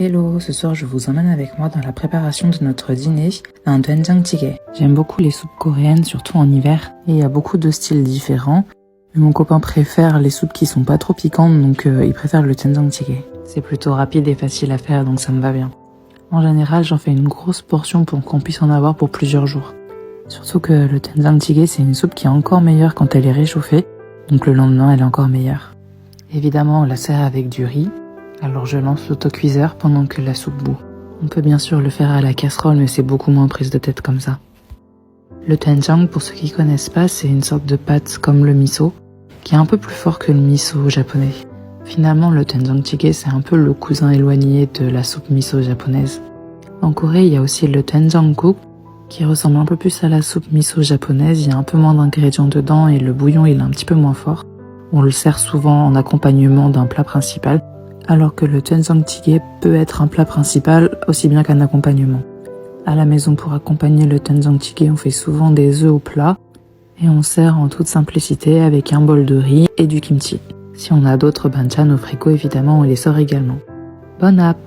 Hello, ce soir je vous emmène avec moi dans la préparation de notre dîner, un doenjang jjigae. J'aime beaucoup les soupes coréennes, surtout en hiver, et il y a beaucoup de styles différents. Mais mon copain préfère les soupes qui sont pas trop piquantes, donc il préfère le doenjang jjigae. C'est plutôt rapide et facile à faire, donc ça me va bien. En général, j'en fais une grosse portion pour qu'on puisse en avoir pour plusieurs jours. Surtout que le doenjang jjigae, c'est une soupe qui est encore meilleure quand elle est réchauffée, donc le lendemain elle est encore meilleure. Évidemment, on la sert avec du riz. Alors je lance l'autocuiseur pendant que la soupe bout. On peut bien sûr le faire à la casserole, mais c'est beaucoup moins prise de tête comme ça. Le doenjang, pour ceux qui connaissent pas, c'est une sorte de pâte comme le miso, qui est un peu plus fort que le miso japonais. Finalement, le doenjang jjigae, c'est un peu le cousin éloigné de la soupe miso japonaise. En Corée, il y a aussi le doenjangguk, qui ressemble un peu plus à la soupe miso japonaise. Il y a un peu moins d'ingrédients dedans et le bouillon il est un petit peu moins fort. On le sert souvent en accompagnement d'un plat principal, alors que le doenjang jjigae peut être un plat principal aussi bien qu'un accompagnement. À la maison, pour accompagner le doenjang jjigae, on fait souvent des œufs au plat et on sert en toute simplicité avec un bol de riz et du kimchi. Si on a d'autres banchan au frigo, évidemment, on les sort également. Bon app!